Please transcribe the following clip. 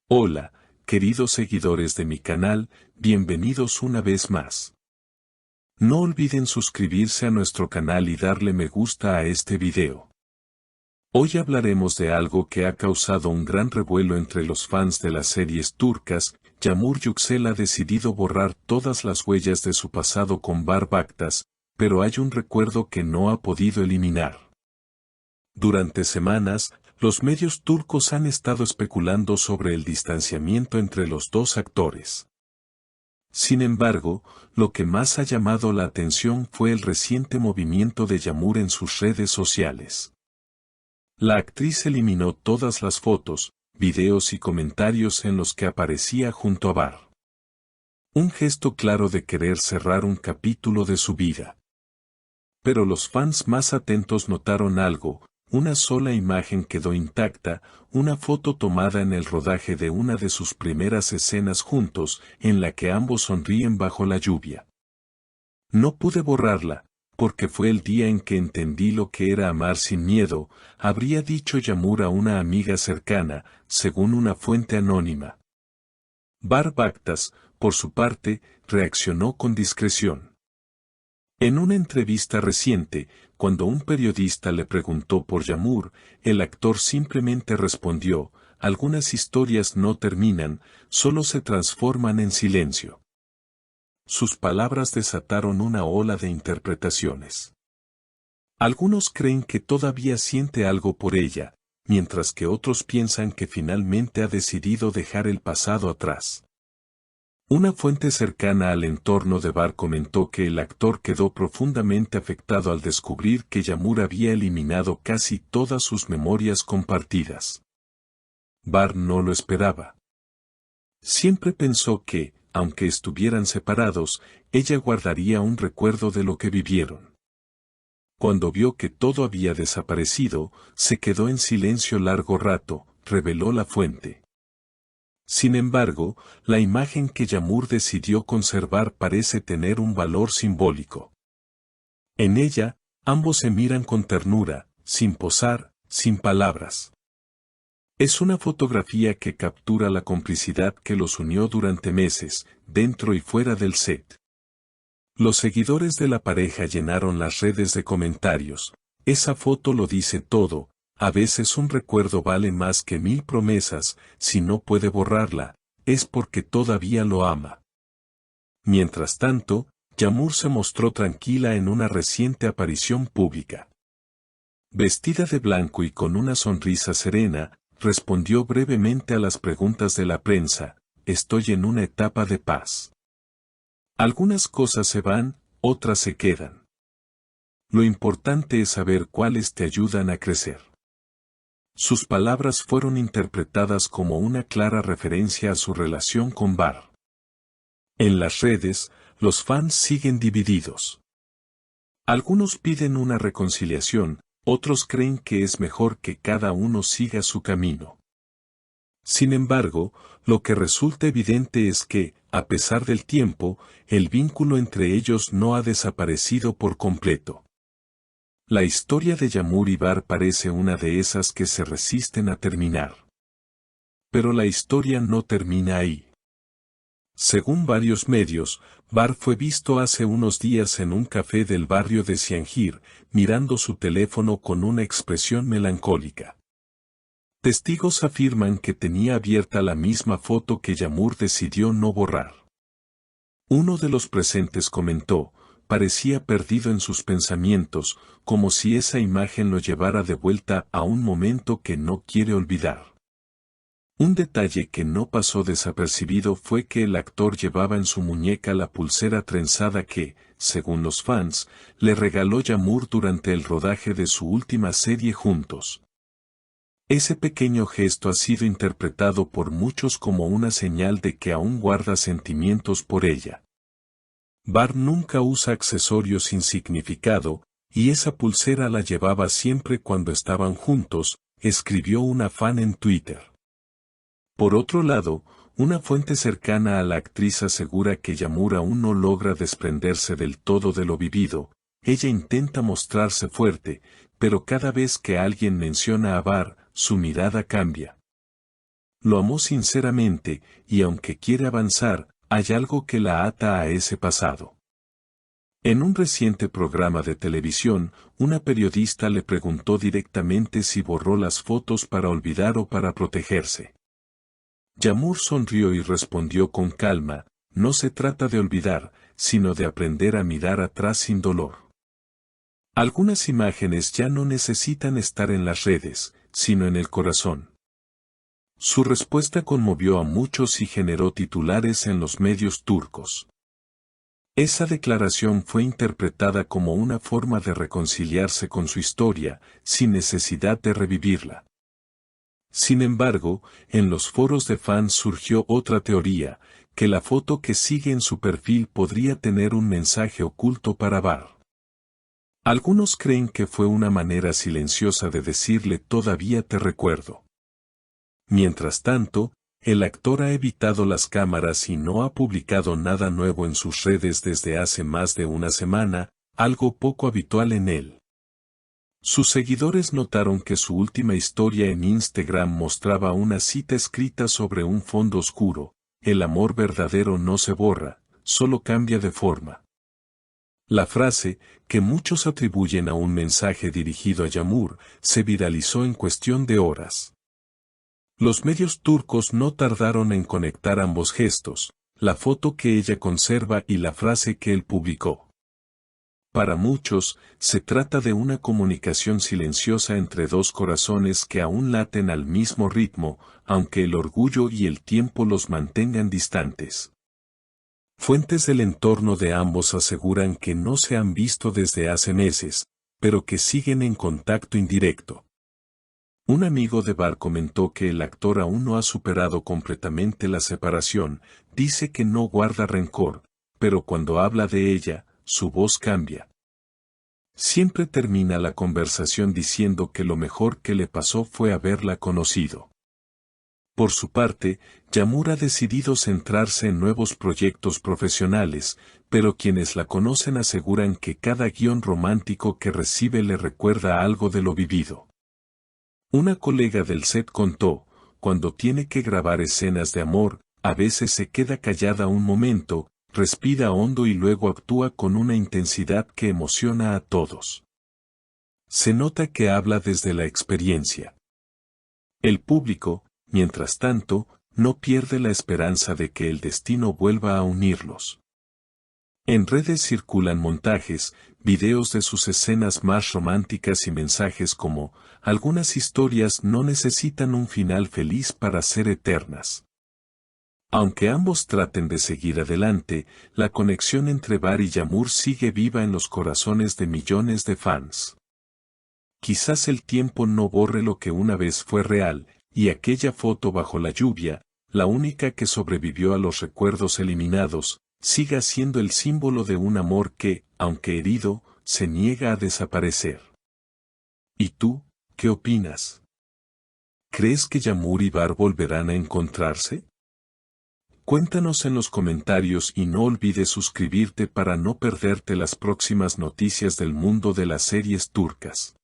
Hola, queridos seguidores de mi canal, bienvenidos una vez más. No olviden suscribirse a nuestro canal y darle me gusta a este video. Hoy hablaremos de algo que ha causado un gran revuelo entre los fans de las series turcas. Yağmur Yüksel ha decidido borrar todas las huellas de su pasado con Bar Baktas, pero hay un recuerdo que no ha podido eliminar. Durante semanas, los medios turcos han estado especulando sobre el distanciamiento entre los dos actores. Sin embargo, lo que más ha llamado la atención fue el reciente movimiento de Yağmur en sus redes sociales. La actriz eliminó todas las fotos, videos y comentarios en los que aparecía junto a Bar. Un gesto claro de querer cerrar un capítulo de su vida. Pero los fans más atentos notaron algo. Una sola imagen quedó intacta, una foto tomada en el rodaje de una de sus primeras escenas juntos, en la que ambos sonríen bajo la lluvia. No pude borrarla, porque fue el día en que entendí lo que era amar sin miedo, habría dicho Yağmur a una amiga cercana, según una fuente anónima. Bar Baktas, por su parte, reaccionó con discreción. En una entrevista reciente, cuando un periodista le preguntó por Yağmur, el actor simplemente respondió: algunas historias no terminan, solo se transforman en silencio. Sus palabras desataron una ola de interpretaciones. Algunos creen que todavía siente algo por ella, mientras que otros piensan que finalmente ha decidido dejar el pasado atrás. Una fuente cercana al entorno de Bar comentó que el actor quedó profundamente afectado al descubrir que Yağmur había eliminado casi todas sus memorias compartidas. Bar no lo esperaba. Siempre pensó que, aunque estuvieran separados, ella guardaría un recuerdo de lo que vivieron. Cuando vio que todo había desaparecido, se quedó en silencio largo rato, reveló la fuente. Sin embargo, la imagen que Yağmur decidió conservar parece tener un valor simbólico. En ella, ambos se miran con ternura, sin posar, sin palabras. Es una fotografía que captura la complicidad que los unió durante meses, dentro y fuera del set. Los seguidores de la pareja llenaron las redes de comentarios. Esa foto lo dice todo. A veces un recuerdo vale más que 1000 promesas. Si no puede borrarla, es porque todavía lo ama. Mientras tanto, Yağmur se mostró tranquila en una reciente aparición pública. Vestida de blanco y con una sonrisa serena, respondió brevemente a las preguntas de la prensa: estoy en una etapa de paz. Algunas cosas se van, otras se quedan. Lo importante es saber cuáles te ayudan a crecer. Sus palabras fueron interpretadas como una clara referencia a su relación con Bar. En las redes, los fans siguen divididos. Algunos piden una reconciliación, otros creen que es mejor que cada uno siga su camino. Sin embargo, lo que resulta evidente es que, a pesar del tiempo, el vínculo entre ellos no ha desaparecido por completo. La historia de Yağmur y Bar parece una de esas que se resisten a terminar. Pero la historia no termina ahí. Según varios medios, Bar fue visto hace unos días en un café del barrio de Cihangir, mirando su teléfono con una expresión melancólica. Testigos afirman que tenía abierta la misma foto que Yağmur decidió no borrar. Uno de los presentes comentó: parecía perdido en sus pensamientos, como si esa imagen lo llevara de vuelta a un momento que no quiere olvidar. Un detalle que no pasó desapercibido fue que el actor llevaba en su muñeca la pulsera trenzada que, según los fans, le regaló Yağmur durante el rodaje de su última serie juntos. Ese pequeño gesto ha sido interpretado por muchos como una señal de que aún guarda sentimientos por ella. Bar nunca usa accesorios sin significado, y esa pulsera la llevaba siempre cuando estaban juntos, escribió una fan en Twitter. Por otro lado, una fuente cercana a la actriz asegura que Yağmur aún no logra desprenderse del todo de lo vivido. Ella intenta mostrarse fuerte, pero cada vez que alguien menciona a Bar, su mirada cambia. Lo amó sinceramente, y aunque quiere avanzar, hay algo que la ata a ese pasado. En un reciente programa de televisión, una periodista le preguntó directamente si borró las fotos para olvidar o para protegerse. Yamur sonrió y respondió con calma: no se trata de olvidar, sino de aprender a mirar atrás sin dolor. Algunas imágenes ya no necesitan estar en las redes, sino en el corazón. Su respuesta conmovió a muchos y generó titulares en los medios turcos. Esa declaración fue interpretada como una forma de reconciliarse con su historia, sin necesidad de revivirla. Sin embargo, en los foros de fans surgió otra teoría, que la foto que sigue en su perfil podría tener un mensaje oculto para Bar. Algunos creen que fue una manera silenciosa de decirle todavía te recuerdo. Mientras tanto, el actor ha evitado las cámaras y no ha publicado nada nuevo en sus redes desde hace más de una semana, algo poco habitual en él. Sus seguidores notaron que su última historia en Instagram mostraba una cita escrita sobre un fondo oscuro: el amor verdadero no se borra, solo cambia de forma. La frase, que muchos atribuyen a un mensaje dirigido a Yağmur, se viralizó en cuestión de horas. Los medios turcos no tardaron en conectar ambos gestos, la foto que ella conserva y la frase que él publicó. Para muchos, se trata de una comunicación silenciosa entre dos corazones que aún laten al mismo ritmo, aunque el orgullo y el tiempo los mantengan distantes. Fuentes del entorno de ambos aseguran que no se han visto desde hace meses, pero que siguen en contacto indirecto. Un amigo de Bar comentó que el actor aún no ha superado completamente la separación, dice que no guarda rencor, pero cuando habla de ella, su voz cambia. Siempre termina la conversación diciendo que lo mejor que le pasó fue haberla conocido. Por su parte, Yağmur ha decidido centrarse en nuevos proyectos profesionales, pero quienes la conocen aseguran que cada guión romántico que recibe le recuerda algo de lo vivido. Una colega del set contó: cuando tiene que grabar escenas de amor, a veces se queda callada un momento, respira hondo y luego actúa con una intensidad que emociona a todos. Se nota que habla desde la experiencia. El público, mientras tanto, no pierde la esperanza de que el destino vuelva a unirlos. En redes circulan montajes, videos de sus escenas más románticas y mensajes como: algunas historias no necesitan un final feliz para ser eternas. Aunque ambos traten de seguir adelante, la conexión entre Bar y Yağmur sigue viva en los corazones de millones de fans. Quizás el tiempo no borre lo que una vez fue real, y aquella foto bajo la lluvia, la única que sobrevivió a los recuerdos eliminados, siga siendo el símbolo de un amor que, aunque herido, se niega a desaparecer. ¿Y tú, qué opinas? ¿Crees que Yağmur y Bar volverán a encontrarse? Cuéntanos en los comentarios y no olvides suscribirte para no perderte las próximas noticias del mundo de las series turcas.